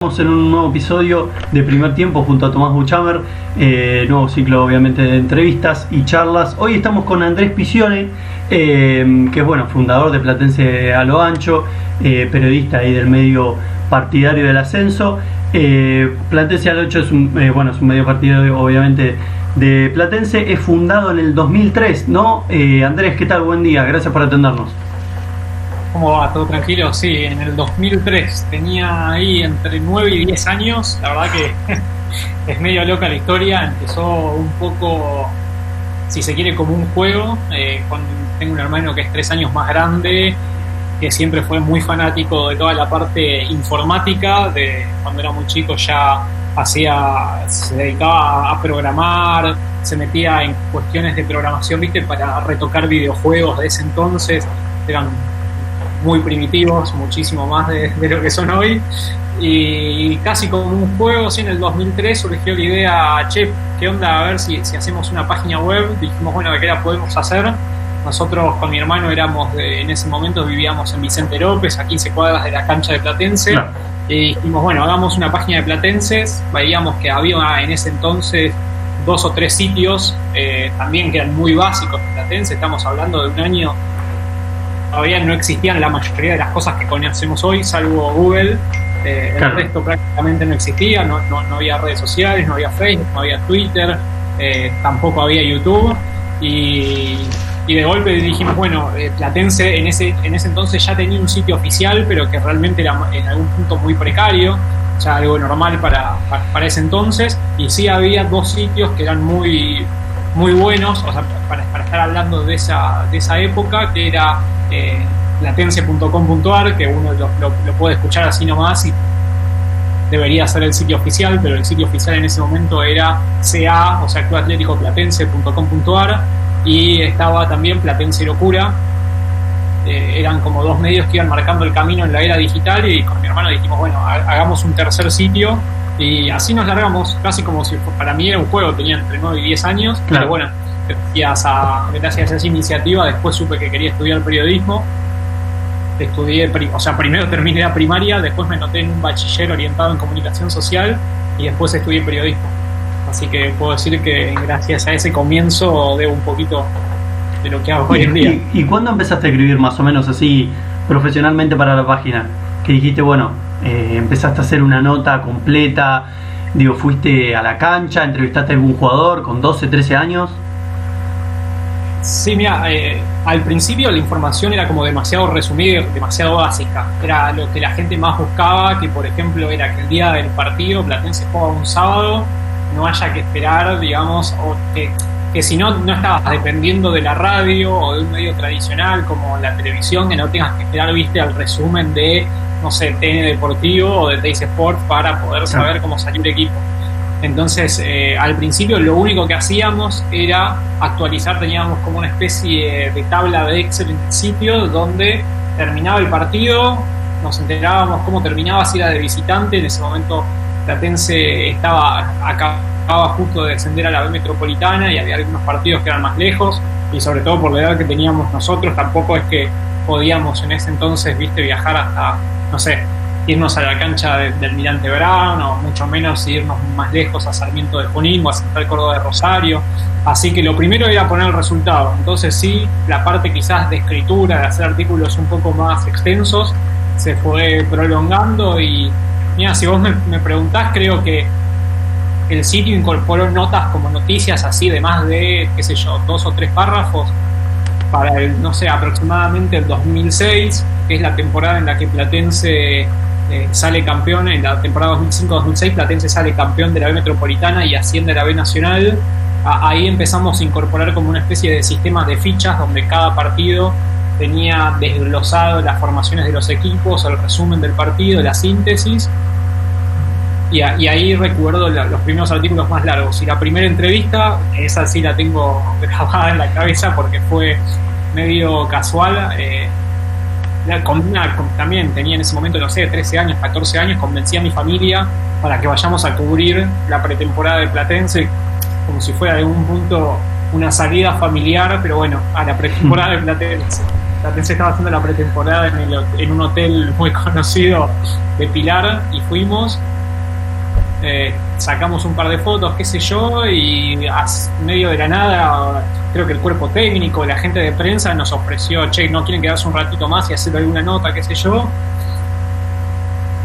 Estamos en un nuevo episodio de Primer Tiempo junto a Tomás Buchamer, nuevo ciclo obviamente de entrevistas y charlas. Hoy estamos con Andrés Piccione, que es fundador de Platense a lo Ancho, periodista ahí del medio partidario del ascenso. Platense a lo Ancho es un medio partidario obviamente de Platense, es fundado en el 2003, ¿no? Andrés, ¿qué tal? Buen día, gracias por atendernos. ¿Cómo va? ¿Todo tranquilo? Sí, en el 2003 tenía ahí entre 9 y 10 años. La verdad que es medio loca la historia. Empezó un poco, si se quiere, como un juego. Tengo un hermano que es 3 años más grande, que siempre fue muy fanático de toda la parte informática. De cuando era muy chico ya se dedicaba a programar, se metía en cuestiones de programación, ¿viste? Para retocar videojuegos de ese entonces. Eran muy primitivos, muchísimo más de lo que son hoy, y casi como un juego, sí, en el 2003 surgió la idea, ¿qué onda? A ver si hacemos una página web. Dijimos, ¿qué la podemos hacer? Nosotros con mi hermano en ese momento vivíamos en Vicente López, a 15 cuadras de la cancha de Platense, claro. Y dijimos, hagamos una página de Platenses. Veíamos que había en ese entonces 2 o 3 sitios, también que eran muy básicos de Platense. Estamos hablando de un año. Todavía no existían la mayoría de las cosas que conocemos hoy, salvo Google. Claro. El resto prácticamente no existía, no había redes sociales, no había Facebook, no había Twitter, tampoco había YouTube. Y de golpe dijimos, Platense en ese entonces ya tenía un sitio oficial, pero que realmente era en algún punto muy precario, o sea, algo normal para ese entonces. Y sí había 2 sitios que eran muy, muy buenos, o sea, para estar hablando de esa época, que era platense.com.ar, que uno lo puede escuchar así nomás y debería ser el sitio oficial, pero el sitio oficial en ese momento era CA, o sea, Club Atlético Platense.com.ar, y estaba también Platense Locura. Eran como 2 medios que iban marcando el camino en la era digital, y con mi hermano dijimos, hagamos un tercer sitio, y así nos largamos, casi como si para mí era un juego. Tenía entre 9 y 10 años, claro. Pero gracias a esa iniciativa después supe que quería estudiar periodismo. Primero terminé la primaria, después me anoté en un bachiller orientado en comunicación social y después estudié periodismo. Así que puedo decir que gracias a ese comienzo debo un poquito de lo que hago hoy en día. ¿Y cuándo empezaste a escribir más o menos así profesionalmente para la página? Que dijiste, empezaste a hacer una nota completa, fuiste a la cancha, entrevistaste a algún jugador con 12, 13 años. Sí, mira, al principio la información era como demasiado resumida, demasiado básica. Era lo que la gente más buscaba, que por ejemplo era que el día del partido Platense juega un sábado, no haya que esperar, digamos, o que si no estabas dependiendo de la radio o de un medio tradicional como la televisión, que no tengas que esperar, al resumen de, TN Deportivo o de Teis Sport para poder saber cómo salió el equipo. Entonces, al principio lo único que hacíamos era actualizar. Teníamos como una especie de tabla de Excel en el sitio donde terminaba el partido, nos enterábamos cómo terminaba, si era de visitante. En ese momento Platense acababa justo de descender a la B Metropolitana y había algunos partidos que eran más lejos, y sobre todo por la edad que teníamos nosotros, tampoco es que podíamos en ese entonces, viajar hasta, irnos a la cancha del Almirante Brown, o mucho menos irnos más lejos a Sarmiento de Junín o a Central Córdoba de Rosario. Así que lo primero era poner el resultado. Entonces sí, la parte quizás de escritura, de hacer artículos un poco más extensos, se fue prolongando. Y mira, si vos me preguntás, creo que el sitio incorporó notas como noticias así de más de, 2 o 3 párrafos para aproximadamente el 2006, que es la temporada en la que Platense sale campeón. En la temporada 2005-2006 Platense sale campeón de la B Metropolitana y asciende a la B Nacional. Ahí empezamos a incorporar como una especie de sistema de fichas donde cada partido tenía desglosado las formaciones de los equipos, el resumen del partido, la síntesis. Y ahí recuerdo los primeros artículos más largos. Y la primera entrevista, esa sí la tengo grabada en la cabeza porque fue medio casual. También tenía en ese momento, 13 años, 14 años, convencí a mi familia para que vayamos a cubrir la pretemporada de Platense, como si fuera de algún punto una salida familiar, pero a la pretemporada de Platense. Platense estaba haciendo la pretemporada en un hotel muy conocido de Pilar y fuimos, sacamos un par de fotos, qué sé yo, y a medio de la nada, creo que el cuerpo técnico, la gente de prensa nos ofreció, che, ¿no quieren quedarse un ratito más y hacer alguna nota, qué sé yo?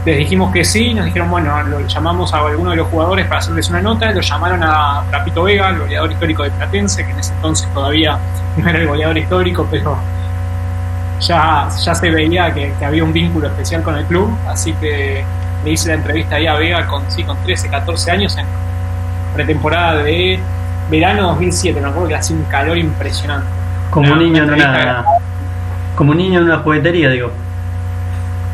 Les dijimos que sí, nos dijeron, bueno, lo llamamos a alguno de los jugadores para hacerles una nota, lo llamaron a Trapito Vega, el goleador histórico de Platense, que en ese entonces todavía no era el goleador histórico, pero ya se veía que había un vínculo especial con el club, así que le hice la entrevista ahí a Vega con 13, 14 años en pretemporada de verano 2007, me acuerdo que hacía un calor impresionante. Como un niño en una juguetería, digo.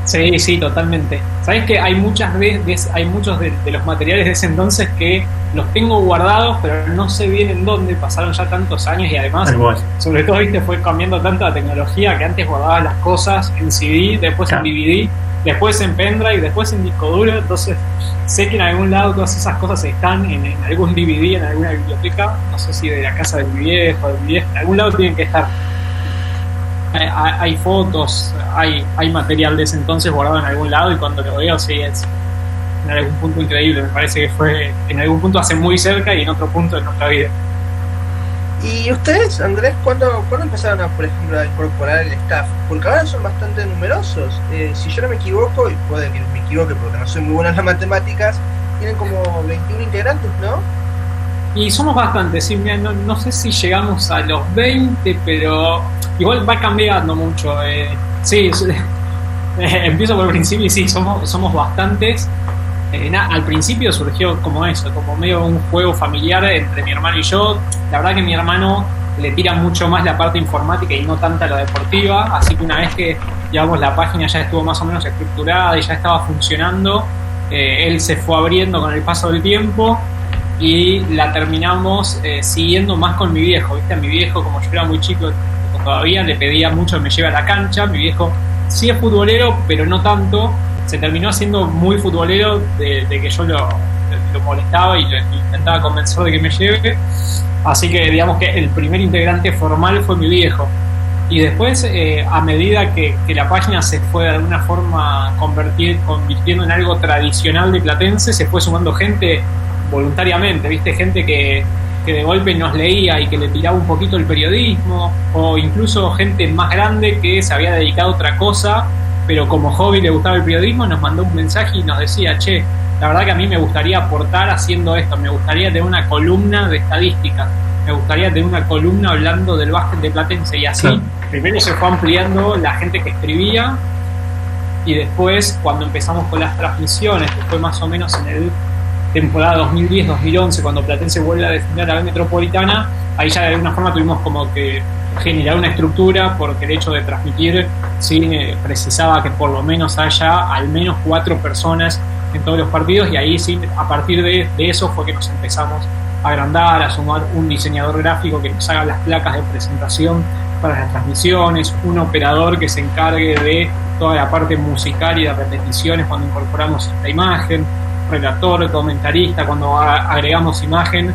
Sí, totalmente. Sabés que hay muchos de los materiales de ese entonces que los tengo guardados, pero no sé bien en dónde, pasaron ya tantos años y además, sobre todo, viste, fue cambiando tanto la tecnología que antes guardabas las cosas en CD, después en DVD, después en pendrive, después en disco duro, entonces sé que en algún lado todas esas cosas están en algún DVD, en alguna biblioteca, no sé si de la casa del viejo, en algún lado tienen que estar. Hay fotos, hay material de ese entonces guardado en algún lado y cuando lo veo sí es en algún punto increíble, me parece que fue en algún punto hace muy cerca y en otro punto de nuestra vida. ¿Y ustedes, Andrés, cuándo empezaron por ejemplo, a incorporar el staff? Porque ahora son bastante numerosos, si yo no me equivoco, y puede que me equivoque porque no soy muy bueno en las matemáticas, tienen como 21 integrantes, ¿no? Y somos bastantes, sí, no sé si llegamos a los 20, pero igual va cambiando mucho. Sí, empiezo por el principio y sí, somos bastantes. Al principio surgió como eso, como medio un juego familiar entre mi hermano y yo. La verdad que mi hermano le tira mucho más la parte informática y no tanta la deportiva, así que una vez que, digamos, la página ya estuvo más o menos estructurada y ya estaba funcionando, él se fue abriendo con el paso del tiempo y la terminamos siguiendo más con mi viejo, ¿viste? A mi viejo, como yo era muy chico todavía, le pedía mucho que me lleve a la cancha. Mi viejo sí es futbolero, pero no tanto. Se terminó haciendo muy futbolero de que yo lo molestaba y lo intentaba convencer de que me lleve. Así que digamos que el primer integrante formal fue mi viejo. Y después, a medida que la página se fue de alguna forma convirtiendo en algo tradicional de Platense, se fue sumando gente voluntariamente, ¿viste? Gente que de golpe nos leía y que le tiraba un poquito el periodismo, o incluso gente más grande que se había dedicado a otra cosa, pero como hobby le gustaba el periodismo, nos mandó un mensaje y nos decía, che, la verdad que a mí me gustaría aportar haciendo esto, me gustaría tener una columna de estadística, me gustaría tener una columna hablando del básquet de Platense, y así, sí. Primero se fue ampliando la gente que escribía, y después, cuando empezamos con las transmisiones, que fue más o menos en el temporada 2010-2011, cuando Platense vuelve a defender a la Metropolitana, ahí ya de alguna forma tuvimos como que generar una estructura, porque el hecho de transmitir sí precisaba que por lo menos haya al menos 4 personas en todos los partidos, y ahí sí, a partir de eso fue que nos empezamos a agrandar, a sumar un diseñador gráfico que nos haga las placas de presentación para las transmisiones, un operador que se encargue de toda la parte musical y de repeticiones cuando incorporamos la imagen, relator, comentarista cuando agregamos imagen,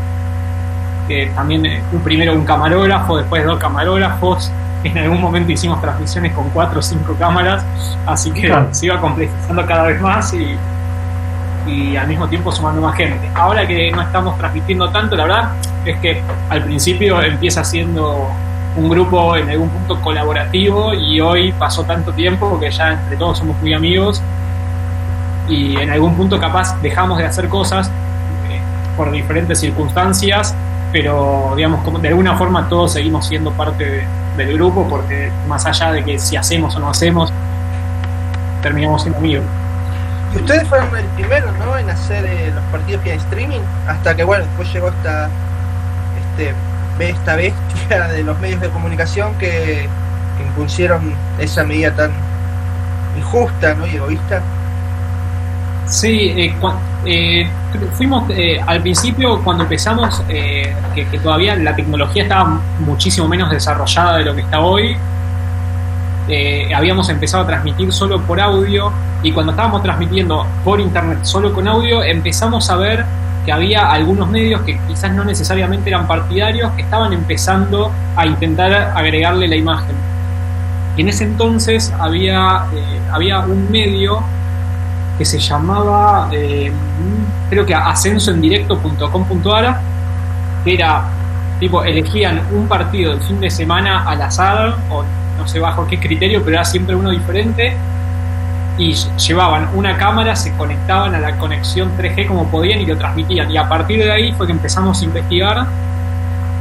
también primero un camarógrafo, después 2 camarógrafos. En algún momento hicimos transmisiones con 4 o 5 cámaras, así que se iba complejizando cada vez más y al mismo tiempo sumando más gente. Ahora que no estamos transmitiendo tanto, la verdad es que al principio empieza siendo un grupo en algún punto colaborativo, y hoy pasó tanto tiempo que ya entre todos somos muy amigos, y en algún punto capaz dejamos de hacer cosas por diferentes circunstancias, pero digamos, como de alguna forma todos seguimos siendo parte del grupo, porque más allá de que si hacemos o no hacemos, terminamos siendo amigos. Y ustedes fueron el primero, ¿no?, en hacer los partidos vía streaming, hasta que bueno, después llegó esta bestia de los medios de comunicación que impusieron esa medida tan injusta, ¿no?, y egoísta. Sí, fuimos al principio, cuando empezamos, que todavía la tecnología estaba muchísimo menos desarrollada de lo que está hoy. Habíamos empezado a transmitir solo por audio, y cuando estábamos transmitiendo por internet solo con audio, empezamos a ver que había algunos medios que quizás no necesariamente eran partidarios, que estaban empezando a intentar agregarle la imagen. Y en ese entonces había un medio que se llamaba, creo que ascensoendirecto.com.ar, que era, tipo, elegían un partido del fin de semana al azar, o no sé bajo qué criterio, pero era siempre uno diferente, y llevaban una cámara, se conectaban a la conexión 3G como podían y lo transmitían. Y a partir de ahí fue que empezamos a investigar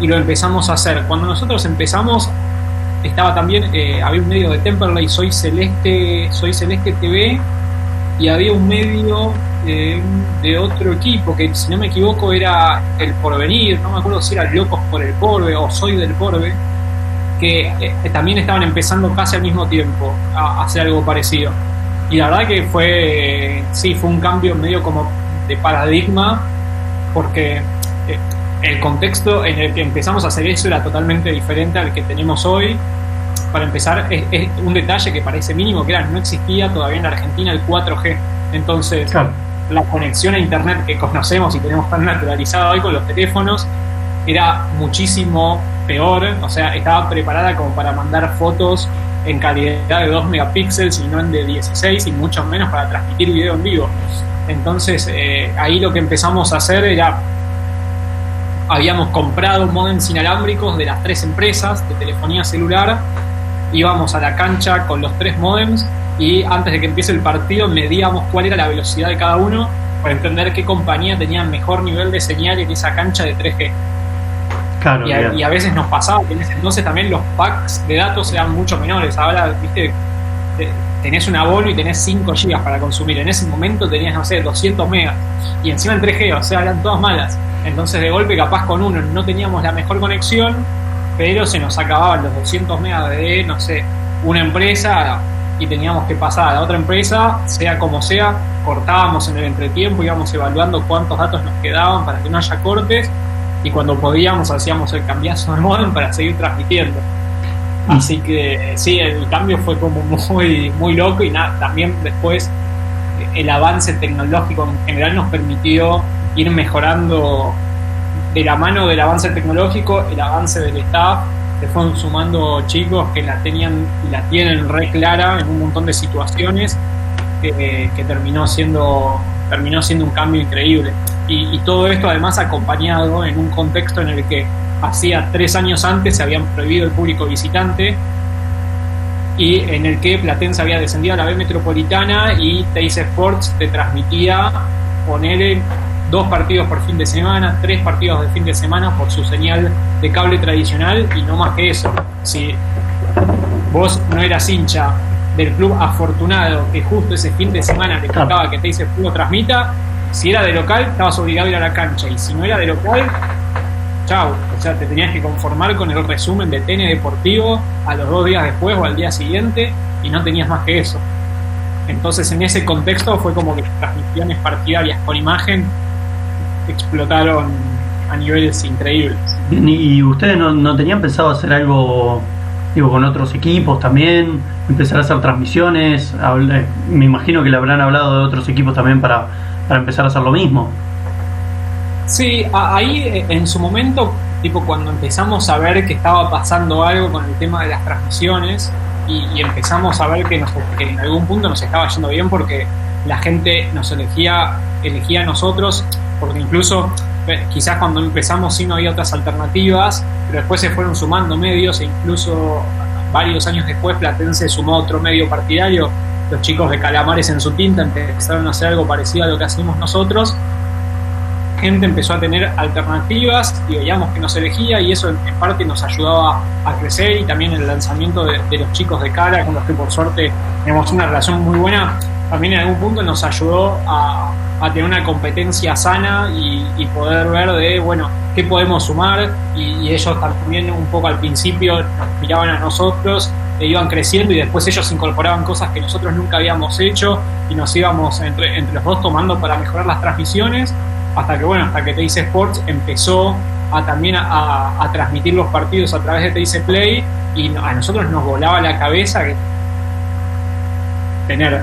y lo empezamos a hacer. Cuando nosotros empezamos, estaba también, había un medio de Temperley, Soy Celeste TV, y había un medio de otro equipo que, si no me equivoco, era El Porvenir, no me acuerdo si era Locos por el Porve o Soy del Porve, que también estaban empezando casi al mismo tiempo a hacer algo parecido. Y la verdad que fue un cambio medio como de paradigma, porque el contexto en el que empezamos a hacer eso era totalmente diferente al que tenemos hoy. Para empezar, es un detalle que parece mínimo, que no existía todavía en la Argentina el 4G. Entonces, claro, la conexión a internet que conocemos y tenemos tan naturalizada hoy con los teléfonos era muchísimo peor. O sea, estaba preparada como para mandar fotos en calidad de 2 megapíxeles y no en de 16, y mucho menos para transmitir video en vivo. Entonces, ahí lo que empezamos a hacer era, habíamos comprado modems inalámbricos de las 3 empresas de telefonía celular, íbamos a la cancha con los 3 modems y antes de que empiece el partido medíamos cuál era la velocidad de cada uno para entender qué compañía tenía mejor nivel de señal en esa cancha de 3G. Claro, y a veces nos pasaba que en ese entonces también los packs de datos eran mucho menores. Ahora, viste, tenés un abono y tenés 5 gigas para consumir. En ese momento tenías, no sé, 200 megas. Y encima en 3G, o sea, eran todas malas. Entonces, de golpe, capaz con uno no teníamos la mejor conexión, pero se nos acababan los 200 megas de, no sé, una empresa y teníamos que pasar a la otra empresa, sea como sea, cortábamos en el entretiempo, íbamos evaluando cuántos datos nos quedaban para que no haya cortes. Y cuando podíamos hacíamos el cambiazo de modem para seguir transmitiendo. Así que sí, el cambio fue como muy, muy loco. Y nada, también después el avance tecnológico en general nos permitió ir mejorando de la mano del avance tecnológico, el avance del staff. Se fueron sumando chicos que la tenían y la tienen re clara en un montón de situaciones, que terminó siendo un cambio increíble. Y todo esto además acompañado en un contexto en el que hacía 3 años antes se habían prohibido el público visitante y en el que Platense había descendido a la B Metropolitana y Teis Sports te transmitía, poner 2 partidos por fin de semana, 3 partidos de fin de semana por su señal de cable tradicional y no más que eso. Si vos no eras hincha del club afortunado que justo ese fin de semana le tocaba que Teis Sports lo transmita, si era de local, estabas obligado a ir a la cancha. Y si no era de local, chau. O sea, te tenías que conformar con el resumen de TN Deportivo a los 2 días después o al día siguiente y no tenías más que eso. Entonces, en ese contexto fue como que las transmisiones partidarias con imagen explotaron a niveles increíbles. ¿Y ustedes no tenían pensado hacer algo, digo, con otros equipos también? Empezar a hacer transmisiones. Me imagino que le habrán hablado de otros equipos también para empezar a hacer lo mismo. Sí, ahí en su momento, tipo cuando empezamos a ver que estaba pasando algo con el tema de las transmisiones y empezamos a ver que en algún punto nos estaba yendo bien porque la gente nos elegía a nosotros, porque incluso quizás cuando empezamos sí no había otras alternativas, pero después se fueron sumando medios e incluso varios años después Platense sumó otro medio partidario. Los chicos de Calamares en su tinta empezaron a hacer algo parecido a lo que hacemos nosotros. Gente empezó a tener alternativas y veíamos que nos elegía y eso en parte nos ayudaba a crecer, y también el lanzamiento de los chicos de Cala, con los que por suerte tenemos una relación muy buena, también en algún punto nos ayudó a tener una competencia sana y poder ver de, bueno, qué podemos sumar, y ellos también un poco al principio nos miraban a nosotros e iban creciendo y después ellos incorporaban cosas que nosotros nunca habíamos hecho y nos íbamos entre los dos tomando para mejorar las transmisiones, hasta que Teis Sports empezó también a transmitir los partidos a través de Teis Play, y a nosotros nos volaba la cabeza que tener,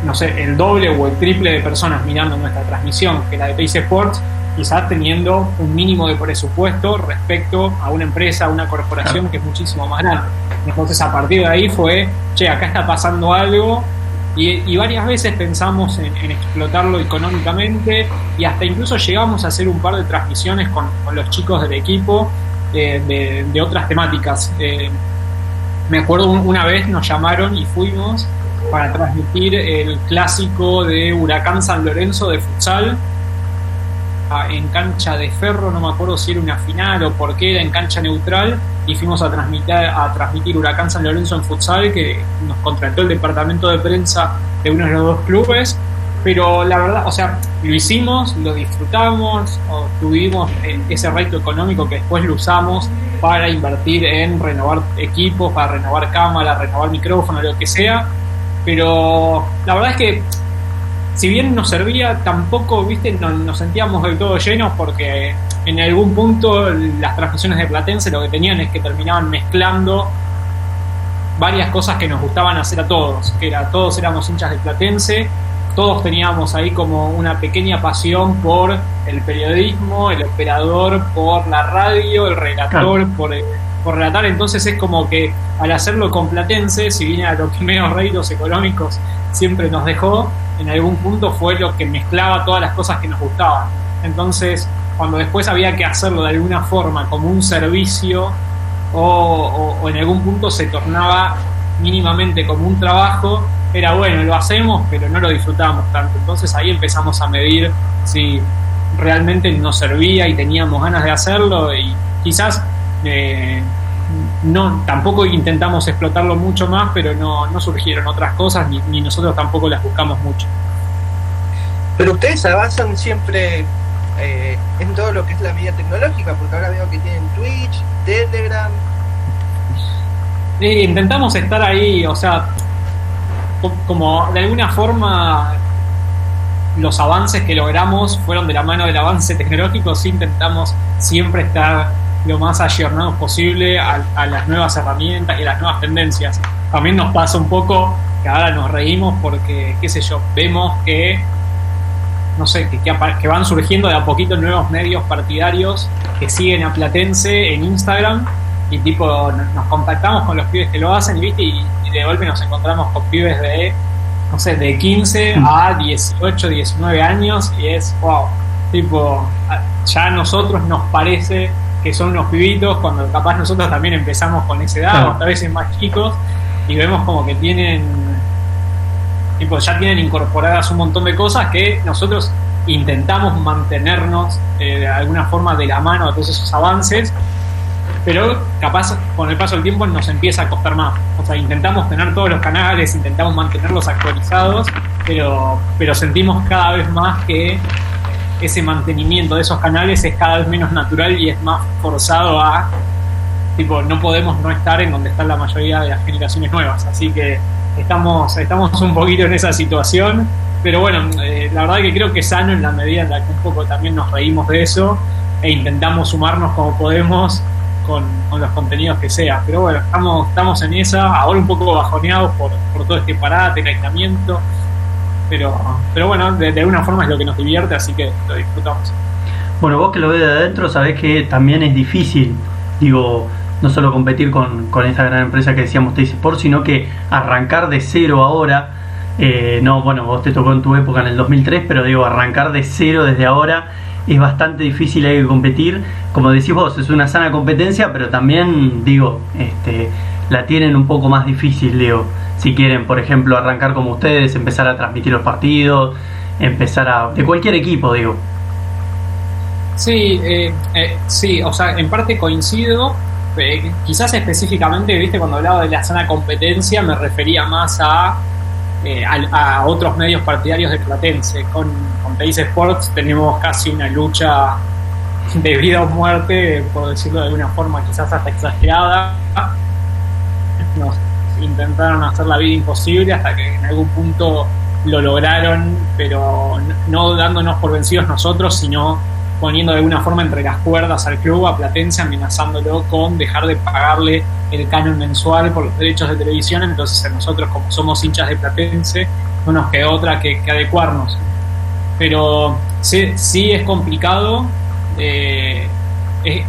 no sé, el doble o el triple de personas mirando nuestra transmisión que la de Teis Sports, quizás teniendo un mínimo de presupuesto respecto a una empresa, a una corporación que es muchísimo más grande. Entonces a partir de ahí fue, che, acá está pasando algo, y varias veces pensamos en explotarlo económicamente, y hasta incluso llegamos a hacer un par de transmisiones con los chicos del equipo de otras temáticas. Me acuerdo una vez nos llamaron y fuimos para transmitir el clásico de Huracán San Lorenzo de futsal en cancha de ferro, no me acuerdo si era una final o por qué, era en cancha neutral, y fuimos a transmitir Huracán San Lorenzo en futsal, que nos contrató el departamento de prensa de uno de los dos clubes. Pero la verdad, o sea, lo hicimos, lo disfrutamos, tuvimos ese reto económico que después lo usamos para invertir en renovar equipos, para renovar cámaras, renovar micrófonos, lo que sea. Pero la verdad es que, si bien nos servía, tampoco, viste, no nos sentíamos del todo llenos, porque en algún punto las transmisiones de Platense lo que tenían es que terminaban mezclando varias cosas que nos gustaban hacer a todos, que todos éramos hinchas de Platense, todos teníamos ahí como una pequeña pasión por el periodismo, el operador por la radio, el relator por relatar. Entonces es como que al hacerlo con Platense, si bien a los primeros réditos económicos siempre nos dejó, en algún punto fue lo que mezclaba todas las cosas que nos gustaban. Entonces, cuando después había que hacerlo de alguna forma como un servicio o en algún punto se tornaba mínimamente como un trabajo, era bueno, lo hacemos, pero no lo disfrutábamos tanto. Entonces ahí empezamos a medir si realmente nos servía y teníamos ganas de hacerlo, y quizás tampoco intentamos explotarlo mucho más, pero no surgieron otras cosas, ni nosotros tampoco las buscamos mucho. Pero ustedes avanzan siempre en todo lo que es la medida tecnológica, porque ahora veo que tienen Twitch, Telegram. Intentamos estar ahí, o sea, como de alguna forma los avances que logramos fueron de la mano del avance tecnológico. Sí, intentamos siempre estar lo más ayornados posible a las nuevas herramientas y a las nuevas tendencias. También nos pasa un poco que ahora nos reímos porque, qué sé yo, vemos que no sé, que van surgiendo de a poquito nuevos medios partidarios que siguen a Platense en Instagram, y tipo nos contactamos con los pibes que lo hacen, ¿viste? Y de golpe nos encontramos con pibes de, no sé, de 15 a 18, 19 años, y es wow, tipo, ya a nosotros nos parece que son unos pibitos, cuando capaz nosotros también empezamos con esa edad, claro, o a veces más chicos, y vemos como que tienen, tipo, ya tienen incorporadas un montón de cosas que nosotros intentamos mantenernos de alguna forma de la mano de todos esos avances, pero capaz con el paso del tiempo nos empieza a costar más. O sea, intentamos tener todos los canales, intentamos mantenerlos actualizados, pero sentimos cada vez más que ese mantenimiento de esos canales es cada vez menos natural y es más forzado a, tipo, no podemos no estar en donde están la mayoría de las generaciones nuevas. Así que estamos un poquito en esa situación, pero bueno, la verdad que creo que es sano en la medida en la que un poco también nos reímos de eso e intentamos sumarnos como podemos con los contenidos que sea. Pero bueno, estamos en esa, ahora un poco bajoneados por todo este parate, el aislamiento, pero bueno, de alguna forma es lo que nos divierte, así que lo disfrutamos. Bueno, vos que lo ves de adentro sabés que también es difícil, digo, no solo competir con esta gran empresa que decíamos Teis Sport, sino que arrancar de cero ahora. No, bueno, vos te tocó en tu época en el 2003, pero digo, arrancar de cero desde ahora es bastante difícil, hay que competir. Como decís vos, es una sana competencia, pero también, digo, la tienen un poco más difícil, digo. Si quieren, por ejemplo, arrancar como ustedes, empezar a transmitir los partidos, de cualquier equipo, digo. Sí, sí, o sea, en parte coincido. Quizás específicamente, viste, cuando hablaba de la sana competencia me refería más a otros medios partidarios de Platense. Con Teis Sports tenemos casi una lucha de vida o muerte, por decirlo de alguna forma quizás hasta exagerada. Nos intentaron hacer la vida imposible hasta que en algún punto lo lograron, pero no dándonos por vencidos nosotros, sino poniendo de alguna forma entre las cuerdas al club, a Platense, amenazándolo con dejar de pagarle el canon mensual por los derechos de televisión. Entonces nosotros, como somos hinchas de Platense, no nos quedó otra que adecuarnos. pero sí es complicado.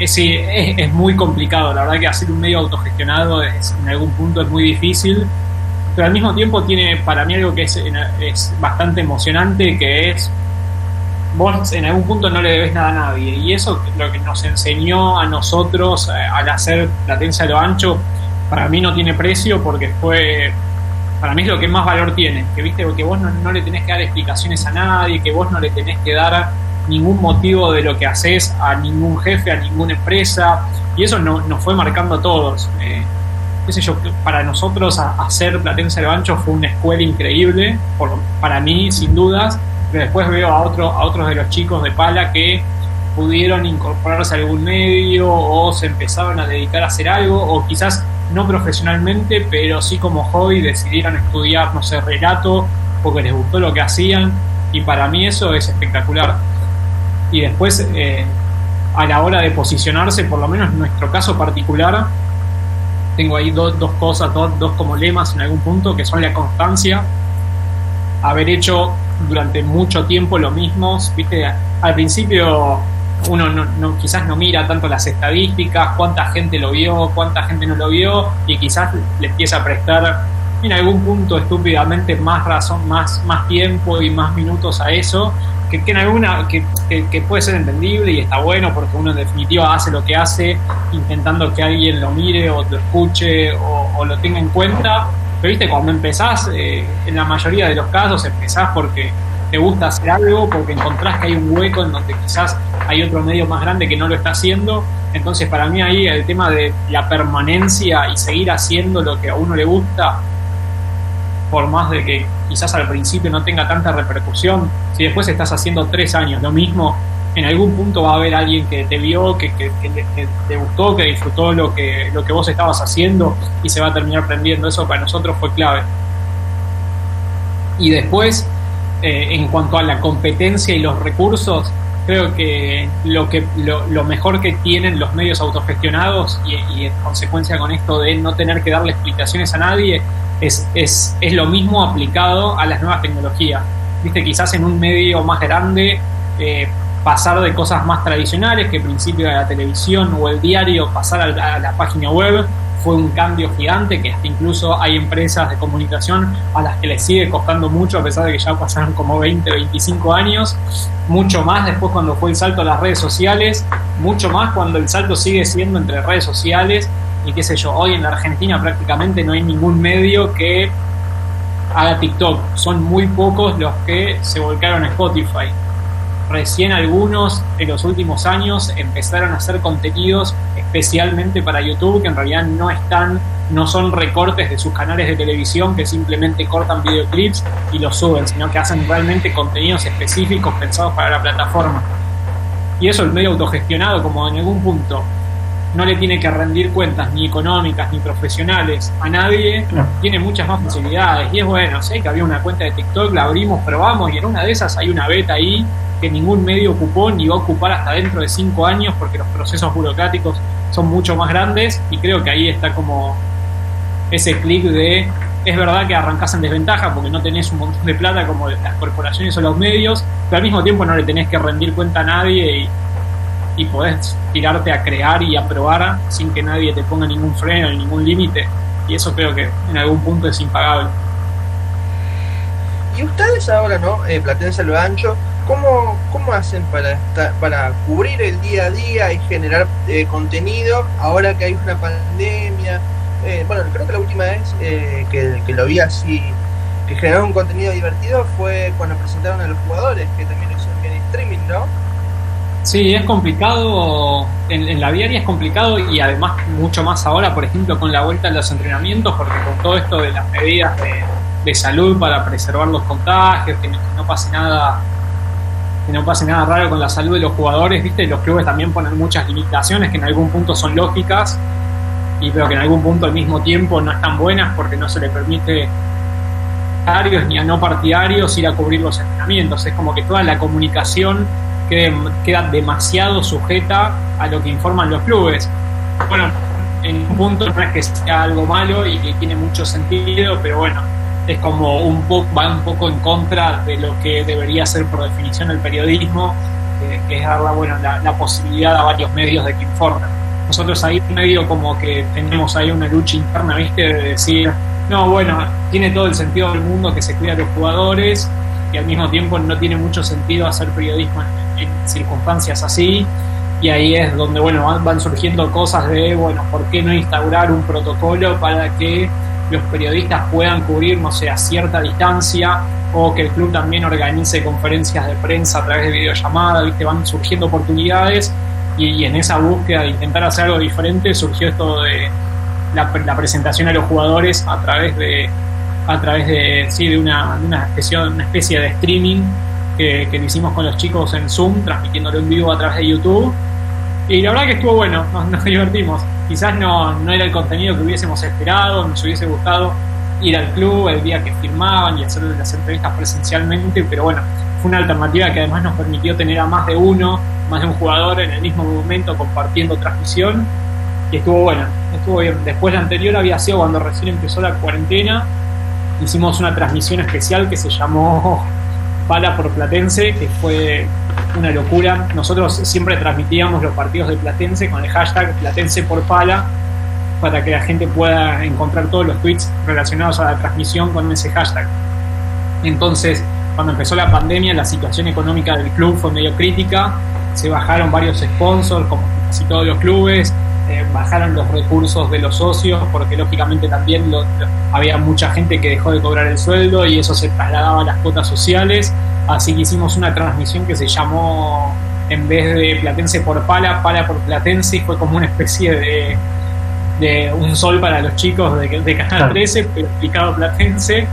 Sí, es muy complicado. La verdad que hacer un medio autogestionado en algún punto es muy difícil, pero al mismo tiempo tiene para mí algo que es bastante emocionante, que es vos en algún punto no le debes nada a nadie, y eso es lo que nos enseñó a nosotros al hacer Platense a lo ancho. Para mí no tiene precio, porque para mí es lo que más valor tiene, que viste, que vos no le tenés que dar explicaciones a nadie, que vos no le tenés que dar ningún motivo de lo que haces a ningún jefe, a ninguna empresa, y eso nos fue marcando a todos. Qué sé yo, para nosotros hacer Platense a lo ancho fue una escuela increíble, para mí sin dudas, pero después veo a otros de los chicos de Pala que pudieron incorporarse a algún medio o se empezaron a dedicar a hacer algo, o quizás no profesionalmente, pero sí como hobby decidieron estudiar, no sé, relato, porque les gustó lo que hacían, y para mí eso es espectacular. Y después, a la hora de posicionarse, por lo menos en nuestro caso particular, tengo ahí dos cosas, dos como lemas en algún punto, que son la constancia, haber hecho durante mucho tiempo lo mismo, ¿viste? Al principio uno quizás no mira tanto las estadísticas, cuánta gente lo vio, cuánta gente no lo vio, y quizás le empieza a prestar en algún punto estúpidamente más razón, más tiempo y más minutos a eso, que en alguna que puede ser entendible y está bueno, porque uno en definitiva hace lo que hace intentando que alguien lo mire o lo escuche o lo tenga en cuenta. Pero viste, cuando empezás, en la mayoría de los casos empezás porque te gusta hacer algo, porque encontrás que hay un hueco en donde quizás hay otro medio más grande que no lo está haciendo. Entonces para mí ahí el tema de la permanencia y seguir haciendo lo que a uno le gusta, por más de que quizás al principio no tenga tanta repercusión, si después estás haciendo 3 años lo mismo, en algún punto va a haber alguien que te vio, que te gustó, que disfrutó lo que vos estabas haciendo, y se va a terminar aprendiendo. Eso para nosotros fue clave. Y después, en cuanto a la competencia y los recursos, creo que lo mejor que tienen los medios autogestionados, y en consecuencia con esto de no tener que darle explicaciones a nadie, es lo mismo aplicado a las nuevas tecnologías. Viste, quizás en un medio más grande, pasar de cosas más tradicionales, que al principio era la televisión o el diario, pasar a la página web, fue un cambio gigante, que hasta incluso hay empresas de comunicación a las que les sigue costando mucho, a pesar de que ya pasaron como 20, 25 años, mucho más después cuando fue el salto a las redes sociales, mucho más cuando el salto sigue siendo entre redes sociales, y qué sé yo, hoy en la Argentina prácticamente no hay ningún medio que haga TikTok, son muy pocos los que se volcaron a Spotify. Recién algunos en los últimos años empezaron a hacer contenidos especialmente para YouTube, que en realidad no son recortes de sus canales de televisión que simplemente cortan videoclips y los suben, sino que hacen realmente contenidos específicos pensados para la plataforma. Y eso el medio autogestionado, como en algún punto no le tiene que rendir cuentas ni económicas ni profesionales a nadie, tiene muchas más posibilidades. Y es bueno, sé que había una cuenta de TikTok, la abrimos, probamos, y en una de esas hay una beta ahí que ningún medio ocupó ni va a ocupar hasta dentro de 5 años, porque los procesos burocráticos son mucho más grandes, y creo que ahí está como ese clic de, es verdad que arrancás en desventaja porque no tenés un montón de plata como las corporaciones o los medios, pero al mismo tiempo no le tenés que rendir cuenta a nadie, y podés tirarte a crear y a probar sin que nadie te ponga ningún freno ni ningún límite, y eso creo que en algún punto es impagable. Y ustedes ahora, ¿no? Platense a lo ancho, ¿cómo hacen para cubrir el día a día y generar contenido ahora que hay una pandemia? Bueno, creo que la última vez que lo vi así, que generaron un contenido divertido, fue cuando presentaron a los jugadores, que también lo hicieron en streaming, ¿no? Sí, es complicado, en la diaria es complicado, y además mucho más ahora, por ejemplo, con la vuelta a los entrenamientos, porque con todo esto de las medidas de salud para preservar los contagios, que no pase nada raro con la salud de los jugadores, ¿viste? Los clubes también ponen muchas limitaciones que en algún punto son lógicas, pero que en algún punto al mismo tiempo no están buenas, porque no se le permite a partidarios ni a no partidarios ir a cubrir los entrenamientos. Es como que toda la comunicación queda demasiado sujeta a lo que informan los clubes. Bueno, en un punto no es que sea algo malo y que tiene mucho sentido, pero bueno, es como va un poco en contra de lo que debería ser por definición el periodismo, que es dar la posibilidad a varios medios de que informen. Nosotros ahí medio como que tenemos ahí una lucha interna, ¿viste? De decir, no, bueno, tiene todo el sentido del mundo que se cuida a los jugadores y al mismo tiempo no tiene mucho sentido hacer periodismo en circunstancias así. Y ahí es donde, van surgiendo cosas de, ¿por qué no instaurar un protocolo para que los periodistas puedan cubrir, no sé, a cierta distancia, o que el club también organice conferencias de prensa a través de videollamada, ¿viste? Van surgiendo oportunidades y en esa búsqueda de intentar hacer algo diferente surgió esto de la presentación a los jugadores a través de una especie de streaming que lo hicimos con los chicos en Zoom, transmitiéndolo en vivo a través de YouTube. Y la verdad que estuvo bueno, nos divertimos. Quizás no era el contenido que hubiésemos esperado, nos hubiese gustado ir al club el día que firmaban y hacer las entrevistas presencialmente, pero fue una alternativa que además nos permitió tener a más de un jugador en el mismo momento compartiendo transmisión, y estuvo bien. Después la anterior había sido cuando recién empezó la cuarentena, hicimos una transmisión especial que se llamó Pala por Platense, que fue una locura. Nosotros siempre transmitíamos los partidos de Platense con el hashtag Platense por Pala, para que la gente pueda encontrar todos los tweets relacionados a la transmisión con ese hashtag. Entonces, cuando empezó la pandemia, la situación económica del club fue medio crítica, se bajaron varios sponsors, como casi todos los clubes, bajaron los recursos de los socios, porque lógicamente también había mucha gente que dejó de cobrar el sueldo y eso se trasladaba a las cuotas sociales, así que hicimos una transmisión que se llamó, en vez de Platense por Pala, Pala por Platense, y fue como una especie de un sol para los chicos de Canal 13, pero explicado Platense,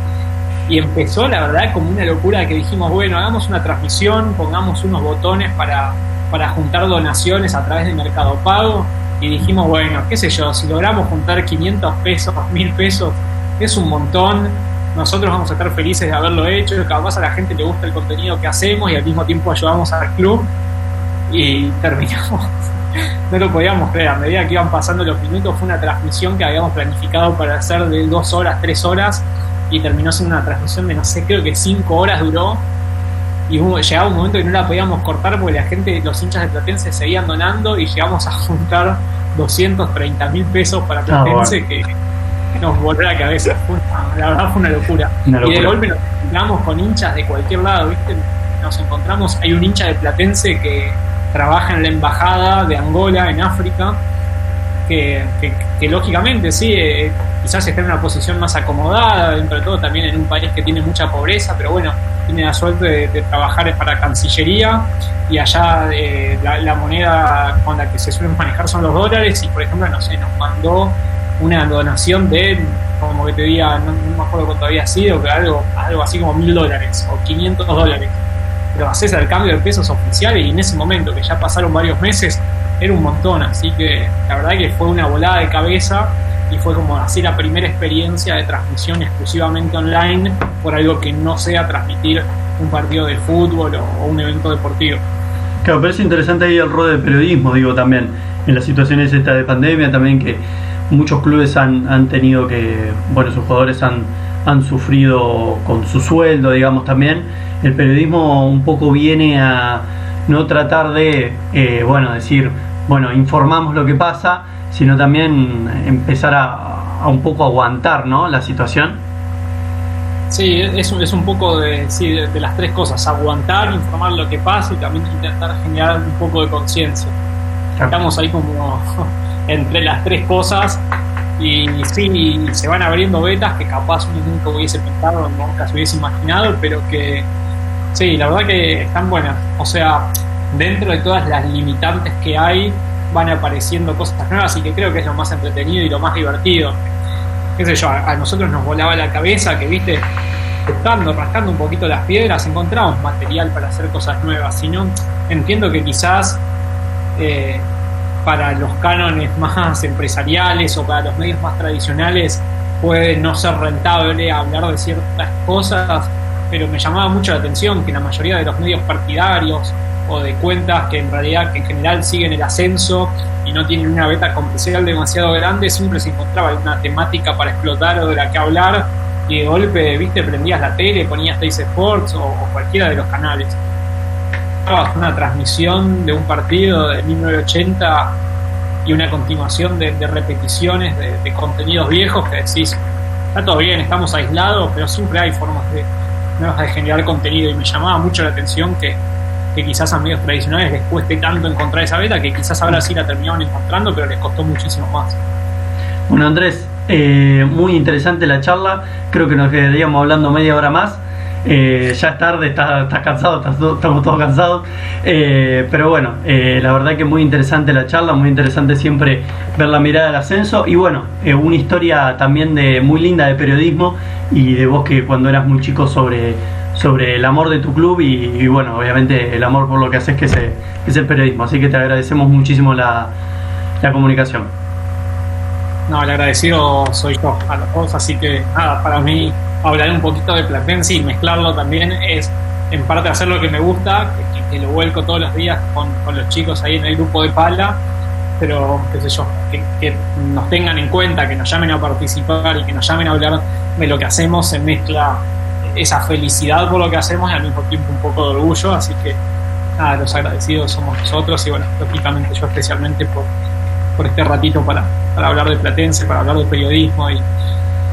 y empezó la verdad como una locura que dijimos, hagamos una transmisión, pongamos unos botones para juntar donaciones a través de Mercado Pago, y dijimos, qué sé yo, si logramos juntar 500 pesos, 1000 pesos, es un montón, nosotros vamos a estar felices de haberlo hecho, capaz a la gente le gusta el contenido que hacemos y al mismo tiempo ayudamos al club, y terminamos. No lo podíamos creer, a medida que iban pasando los minutos fue una transmisión que habíamos planificado para hacer de 2 horas, 3 horas, y terminó siendo una transmisión de, no sé, creo que 5 horas duró, y llegaba un momento que no la podíamos cortar porque la gente, los hinchas de Platense seguían donando y llegamos a juntar 230.000 pesos para Platense, que nos voló la cabeza. La verdad fue una locura. Y de golpe nos encontramos con hinchas de cualquier lado, ¿viste? Nos encontramos, hay un hincha de Platense que trabaja en la embajada de Angola en África, que lógicamente sí, quizás está en una posición más acomodada, dentro de todo también en un país que tiene mucha pobreza, pero tiene la suerte de trabajar para Cancillería, y allá la moneda con la que se suelen manejar son los dólares, y por ejemplo, no sé, nos mandó una donación de, como que te diga, no me acuerdo cuánto había sido, pero algo así como $1.000 o $500, pero haces el cambio de pesos oficiales, y en ese momento, que ya pasaron varios meses, era un montón, así que la verdad que fue una volada de cabeza, y fue como así la primera experiencia de transmisión exclusivamente online por algo que no sea transmitir un partido de fútbol o un evento deportivo. Claro, pero es interesante ahí el rol del periodismo, digo, también en las situaciones esta de pandemia, también que muchos clubes han tenido que, sus jugadores han sufrido con su sueldo, digamos, también el periodismo un poco viene a no tratar de, decir, informamos lo que pasa, sino también empezar a un poco aguantar, ¿no?, la situación. Sí, es un poco de las tres cosas: aguantar, informar lo que pasa y también intentar generar un poco de conciencia. Estamos ahí como entre las tres cosas, y sí, se van abriendo vetas que capaz uno nunca hubiese pensado, nunca se hubiese imaginado, pero que sí, la verdad que están buenas. O sea, dentro de todas las limitantes que hay, van apareciendo cosas nuevas, y que creo que es lo más entretenido y lo más divertido. Qué sé yo, a nosotros nos volaba la cabeza que, viste, rascando un poquito las piedras, encontramos material para hacer cosas nuevas. Si no, entiendo que quizás para los cánones más empresariales o para los medios más tradicionales puede no ser rentable hablar de ciertas cosas, pero me llamaba mucho la atención que la mayoría de los medios partidarios o de cuentas que en realidad, que en general siguen el ascenso y no tienen una beta comercial demasiado grande, siempre se encontraba alguna temática para explotar o de la que hablar, y de golpe, viste, prendías la tele, ponías Teis Sports o cualquiera de los canales. Una transmisión de un partido de 1980 y una continuación de repeticiones de contenidos viejos que decís, está todo bien, estamos aislados, pero siempre hay formas nuevas de generar contenido, y me llamaba mucho la atención que quizás a medios tradicionales les cueste tanto encontrar esa beta, que quizás ahora sí la terminaron encontrando, pero les costó muchísimo más. Bueno, Andrés, muy interesante la charla, creo que nos quedaríamos hablando media hora más. Ya es tarde, estás cansado, estamos todos cansados, pero bueno, la verdad que muy interesante la charla, muy interesante siempre ver la mirada del ascenso, y bueno, una historia también muy linda de periodismo, y de vos que cuando eras muy chico sobre el amor de tu club, y bueno, obviamente el amor por lo que haces, que es el periodismo, así que te agradecemos muchísimo la comunicación. No, el agradecido soy yo a los dos, así que nada, para mí hablar un poquito de Platense y mezclarlo también es en parte hacer lo que me gusta, que lo vuelco todos los días con los chicos ahí en el grupo de Pala, pero qué sé yo, que nos tengan en cuenta, que nos llamen a participar y que nos llamen a hablar de lo que hacemos, se mezcla esa felicidad por lo que hacemos y al mismo tiempo un poco de orgullo, así que nada, los agradecidos somos nosotros, y bueno, lógicamente yo especialmente por este ratito para hablar de Platense, para hablar de periodismo y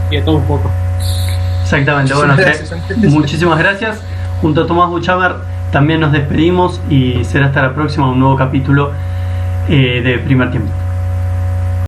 de todo un poco. Exactamente, bueno, muchísimas gracias. Junto a Tomás Huchamer también nos despedimos, y será hasta la próxima un nuevo capítulo de Primer Tiempo.